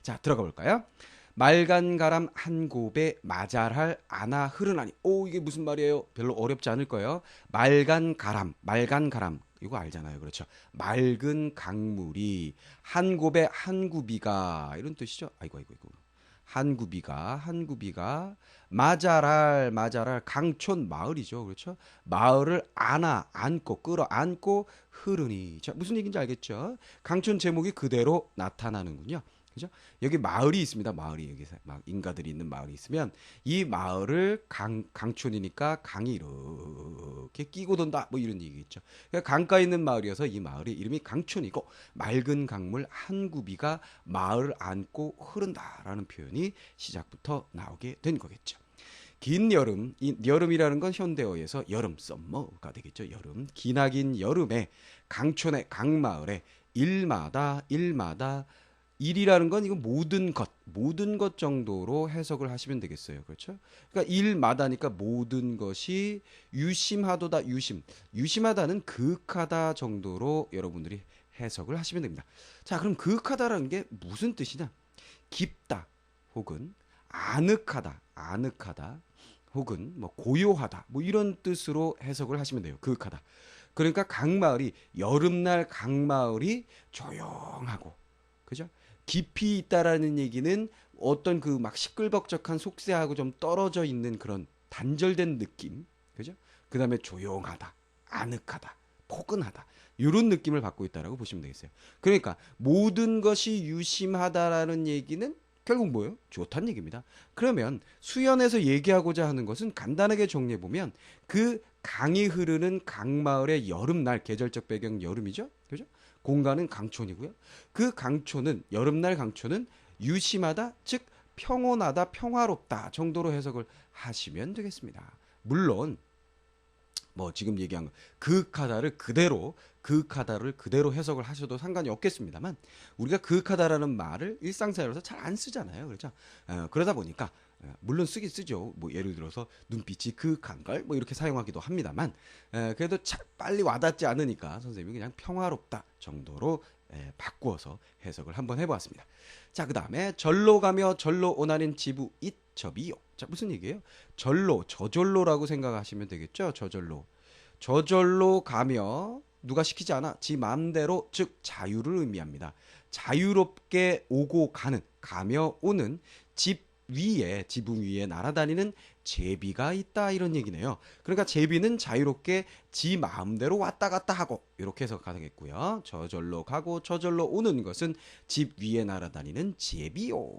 자, 들어가 볼까요? 말간가람 한 곱에 마잘할 아나 흐르나니. 오, 이게 무슨 말이에요? 별로 어렵지 않을 거예요. 말간가람. 이거 알잖아요. 그렇죠? 맑은 강물이 한 곱에 한 구비가 이런 뜻이죠. 아이고. 한 구비가 마잘할 강촌 마을이죠. 그렇죠? 마을을 안고 끌어안고 흐르니. 자, 무슨 얘기인지 알겠죠? 강촌 제목이 그대로 나타나는군요. 그죠? 여기 마을이 있습니다. 마을이 여기서 막 인가들이 있는 마을이 있으면 이 마을을 강촌이니까 강이 이렇게 끼고 돈다 뭐 이런 얘기겠죠. 그러니까 강가 있는 마을이어서 이 마을이 이름이 강촌이고 맑은 강물 한 구비가 마을을 안고 흐른다라는 표현이 시작부터 나오게 된 거겠죠. 긴 여름, 이 여름이라는 건 현대어에서 여름, 썸머가 되겠죠. 여름, 기나긴 여름에 강촌의 강마을에 일마다 일이라는 건 이거 모든 것 정도로 해석을 하시면 되겠어요. 그렇죠? 그러니까 일마다니까 모든 것이 유심하도다, 유심하다는 그윽하다 정도로 여러분들이 해석을 하시면 됩니다. 자, 그럼 그윽하다라는 게 무슨 뜻이냐? 깊다, 혹은 아늑하다, 혹은 뭐 고요하다, 뭐 이런 뜻으로 해석을 하시면 돼요. 그윽하다. 그러니까 강마을이 여름날 강마을이 조용하고, 그죠? 깊이 있다라는 얘기는 어떤 그 막 시끌벅적한 속세하고 좀 떨어져 있는 그런 단절된 느낌, 그죠? 그 다음에 조용하다, 아늑하다, 포근하다, 이런 느낌을 받고 있다라고 보시면 되겠어요. 그러니까 모든 것이 유심하다라는 얘기는 결국 뭐예요? 좋다는 얘기입니다. 그러면 수연에서 얘기하고자 하는 것은 간단하게 정리해 보면 그 강이 흐르는 강마을의 여름날, 계절적 배경 여름이죠, 그죠? 공간은 강촌이고요. 그 강촌은 여름날 강촌은 유심하다, 즉 평온하다, 평화롭다 정도로 해석을 하시면 되겠습니다. 물론 뭐 지금 얘기한 거 그윽하다를 그대로 해석을 하셔도 상관이 없겠습니다만 우리가 그윽하다라는 말을 일상생활에서 잘 안 쓰잖아요. 그렇죠? 그러다 보니까 물론 쓰긴 쓰죠. 뭐 예를 들어서 눈빛이 그윽한 걸 뭐 이렇게 사용하기도 합니다만 그래도 빨리 와닿지 않으니까 선생님이 그냥 평화롭다 정도로 바꾸어서 해석을 한번 해보았습니다. 자, 그 다음에 절로 가며 절로 오나는 지부 it접이요. 자, 무슨 얘기예요? 저절로라고 생각하시면 되겠죠. 저절로 가며 누가 시키지 않아 지 마음대로, 즉 자유를 의미합니다. 자유롭게 오고 가며 오는 지붕 위에 날아다니는 제비가 있다 이런 얘기네요. 그러니까 제비는 자유롭게 지 마음대로 왔다 갔다 하고 이렇게 해서 가겠고요. 저절로 가고 저절로 오는 것은 집 위에 날아다니는 제비요.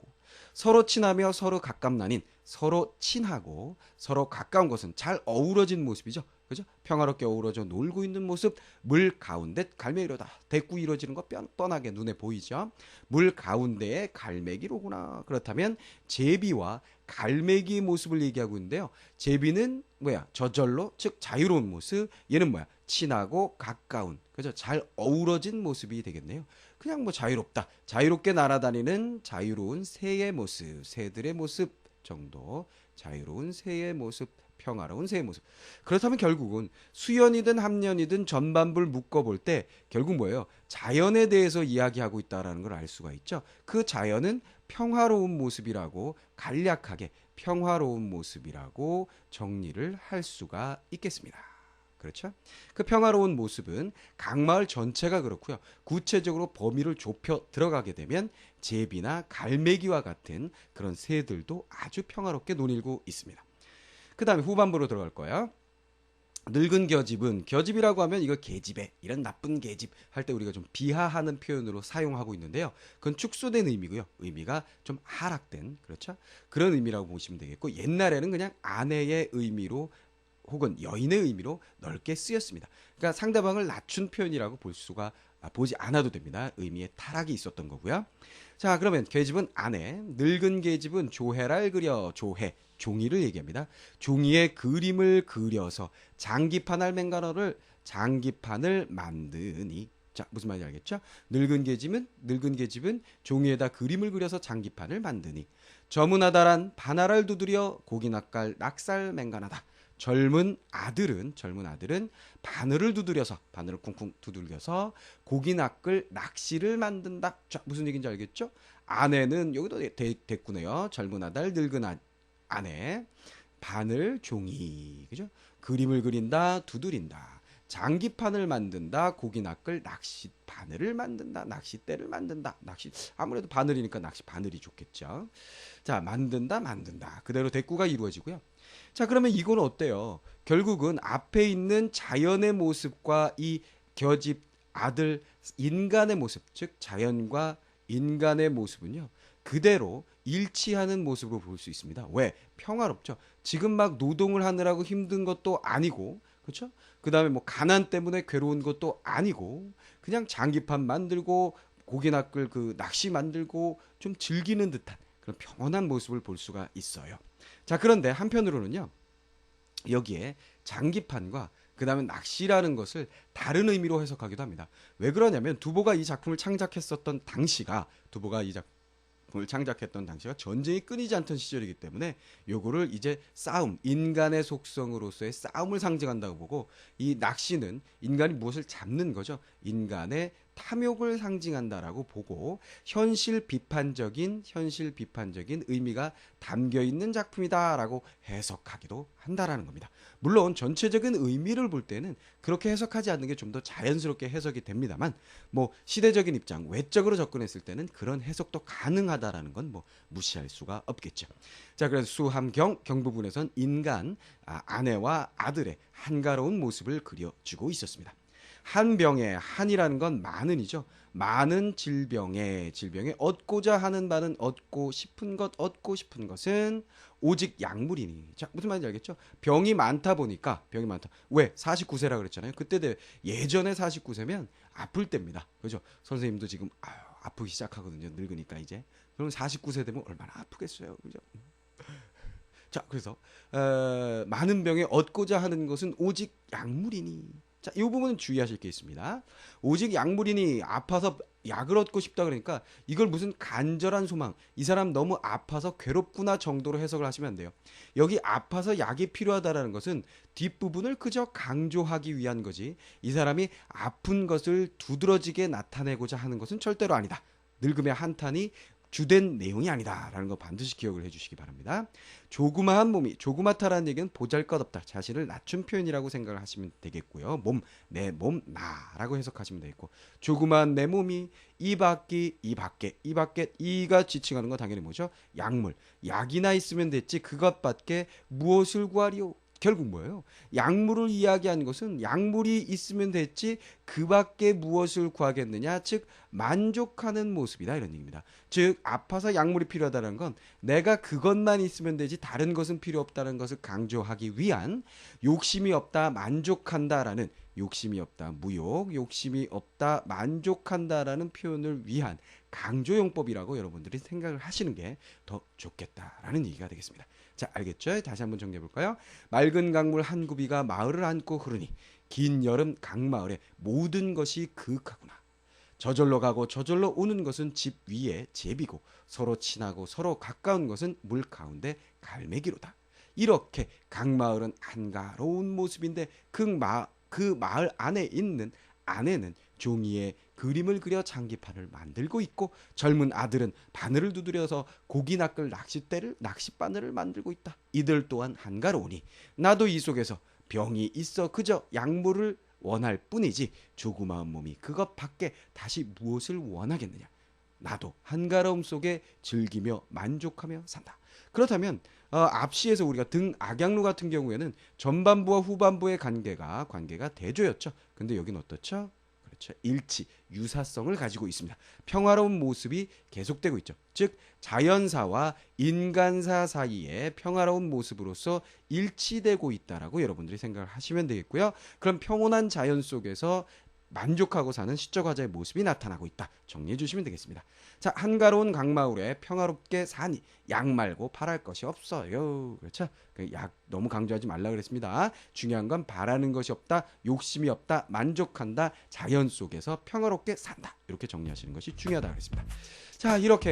서로 친하며 서로 가깝나닌, 서로 친하고 서로 가까운 것은 잘 어우러진 모습이죠. 그죠? 평화롭게 어우러져 놀고 있는 모습, 물 가운데 갈매기로다. 대꾸 이루어지는 거 뻔하게 눈에 보이죠? 물 가운데에 갈매기로구나. 그렇다면 제비와 갈매기의 모습을 얘기하고 있는데요. 제비는 뭐야? 저절로, 즉 자유로운 모습. 얘는 뭐야? 친하고 가까운, 그죠? 잘 어우러진 모습이 되겠네요. 그냥 뭐 자유롭다. 자유롭게 날아다니는 자유로운 새의 모습, 새들의 모습 정도. 자유로운 새의 모습, 평화로운 새의 모습. 그렇다면 결국은 수연이든 함연이든 전반부를 묶어볼 때 결국 뭐예요? 자연에 대해서 이야기하고 있다는 걸 알 수가 있죠. 그 자연은 평화로운 모습이라고, 간략하게 평화로운 모습이라고 정리를 할 수가 있겠습니다. 그렇죠? 그 평화로운 모습은 강마을 전체가 그렇고요. 구체적으로 범위를 좁혀 들어가게 되면 제비나 갈매기와 같은 그런 새들도 아주 평화롭게 논일고 있습니다. 그 다음에 후반부로 들어갈 거야. 늙은 겨집이라고 하면 이거 계집애, 이런 나쁜 계집 할 때 우리가 좀 비하하는 표현으로 사용하고 있는데요. 그건 축소된 의미고요. 의미가 좀 하락된, 그렇죠? 그런 의미라고 보시면 되겠고, 옛날에는 그냥 아내의 의미로 혹은 여인의 의미로 넓게 쓰였습니다. 그러니까 상대방을 낮춘 표현이라고 보지 않아도 됩니다. 의미에 타락이 있었던 거고요. 자, 그러면 계집은 아내, 늙은 계집은 조해랄 그려, 종이를 얘기합니다. 종이에 그림을 그려서 장기판을 만드니. 자, 무슨 말인지 알겠죠? 늙은 계집은 종이에다 그림을 그려서 장기판을 만드니. 저문하다란 바나를 두드려 고기 낙살 맹간하다. 젊은 아들은 바늘을 쿵쿵 두들겨서 고기 낚시를 만든다. 자, 무슨 얘기인지 알겠죠? 아내는 여기도 됐구네요. 젊은 아들, 늙은 아내. 바늘, 종이. 그죠? 그림을 그린다, 두드린다. 장기판을 만든다, 고기 낚을 낚시 바늘을 만든다, 낚싯대를 만든다. 낚시 아무래도 바늘이니까 낚시 바늘이 좋겠죠. 자, 만든다. 그대로 대꾸가 이루어지고요. 자, 그러면 이거는 어때요? 결국은 앞에 있는 자연의 모습과 이 겨집 아들 인간의 모습, 즉 자연과 인간의 모습은요. 그대로 일치하는 모습으로 볼 수 있습니다. 왜? 평화롭죠. 지금 막 노동을 하느라고 힘든 것도 아니고, 그렇죠? 그다음에 뭐 가난 때문에 괴로운 것도 아니고, 그냥 장기판 만들고 고기 낚을 그 낚시 만들고 좀 즐기는 듯한 그런 평온한 모습을 볼 수가 있어요. 자, 그런데 한편으로는요. 여기에 장기판과 그다음에 낚시라는 것을 다른 의미로 해석하기도 합니다. 왜 그러냐면 두보가 이 작품을 창작했었던 당시가 두보가 이 작품을 창작했던 당시가 전쟁이 끊이지 않던 시절이기 때문에 요거를 이제 싸움, 인간의 속성으로서의 싸움을 상징한다고 보고 이 낚시는 인간이 무엇을 잡는 거죠. 인간의 탐욕을 상징한다라고 보고 현실 비판적인 의미가 담겨 있는 작품이다라고 해석하기도 한다라는 겁니다. 물론 전체적인 의미를 볼 때는 그렇게 해석하지 않는 게 좀 더 자연스럽게 해석이 됩니다만 뭐 시대적인 입장, 외적으로 접근했을 때는 그런 해석도 가능하다라는 건 뭐 무시할 수가 없겠죠. 자, 그래서 수함경 경부분에선 인간 아내와 아들의 한가로운 모습을 그려주고 있었습니다. 한병에 한이라는 건 많은이죠. 많은 질병에 얻고자 하는 바는 얻고 싶은 것은 오직 약물이니. 자, 무슨 말인지 알겠죠? 병이 많다. 왜? 49세라 그랬잖아요. 그때 예전에 49세면 아플 때입니다. 그죠? 선생님도 지금 아프기 시작하거든요. 늙으니까 이제. 그럼 49세 되면 얼마나 아프겠어요. 그죠? 자, 그래서 많은 병에 얻고자 하는 것은 오직 약물이니. 자, 이 부분은 주의하실 게 있습니다. 오직 약물이니 아파서 약을 얻고 싶다 그러니까 이걸 무슨 간절한 소망, 이 사람 너무 아파서 괴롭구나 정도로 해석을 하시면 안 돼요. 여기 아파서 약이 필요하다라는 것은 뒷부분을 그저 강조하기 위한 거지 이 사람이 아픈 것을 두드러지게 나타내고자 하는 것은 절대로 아니다. 늙음의 한탄이 주된 내용이 아니다라는 거 반드시 기억을 해주시기 바랍니다. 조그마한 몸이 조그맣다라는 얘기는 보잘것없다, 자신을 낮춘 표현이라고 생각을 하시면 되겠고요. 내 몸 나라고 해석하시면 되겠고, 조그마한 내 몸이 이 밖에 이가 지칭하는 건 당연히 뭐죠? 약물, 약이나 있으면 됐지 그것밖에 무엇을 구하리요? 결국 뭐예요? 약물을 이야기하는 것은 약물이 있으면 됐지 그 밖에 무엇을 구하겠느냐, 즉 만족하는 모습이다 이런 얘기입니다. 즉 아파서 약물이 필요하다는 건 내가 그것만 있으면 되지 다른 것은 필요 없다는 것을 강조하기 위한 욕심이 없다 만족한다라는, 욕심이 없다 무욕, 욕심이 없다 만족한다라는 표현을 위한 강조용법이라고 여러분들이 생각을 하시는 게 더 좋겠다라는 얘기가 되겠습니다. 자, 알겠죠? 다시 한번 정리해 볼까요? 맑은 강물 한 구비가 마을을 안고 흐르니 긴 여름 강마을에 모든 것이 그윽하구나. 저절로 가고 저절로 오는 것은 집 위에 제비고 서로 친하고 서로 가까운 것은 물 가운데 갈매기로다. 이렇게 강마을은 한가로운 모습인데 그 마을 안에 있는 아내는 종이에 그림을 그려 장기판을 만들고 있고 젊은 아들은 바늘을 두드려서 고기 낚을 낚싯바늘을 만들고 있다. 이들 또한 한가로우니 나도 이 속에서 병이 있어 그저 약물을 원할 뿐이지 조그마한 몸이 그것밖에 다시 무엇을 원하겠느냐. 나도 한가로움 속에 즐기며 만족하며 산다. 그렇다면 앞시에서 우리가 악양루 같은 경우에는 전반부와 후반부의 관계가 대조였죠. 근데 여긴 어떻죠? 그렇죠. 일치, 유사성을 가지고 있습니다. 평화로운 모습이 계속되고 있죠. 즉 자연사와 인간사 사이에 평화로운 모습으로서 일치되고 있다라고 여러분들이 생각을 하시면 되겠고요. 그럼 평온한 자연 속에서 만족하고 사는 시적 화자의 모습이 나타나고 있다. 정리해 주시면 되겠습니다. 자, 한가로운 강마을에 평화롭게 사니 약 말고 바랄 것이 없어요. 그렇죠? 약 너무 강조하지 말라 그랬습니다. 중요한 건 바라는 것이 없다, 욕심이 없다, 만족한다, 자연 속에서 평화롭게 산다. 이렇게 정리하시는 것이 중요하다 그랬습니다. 자, 이렇게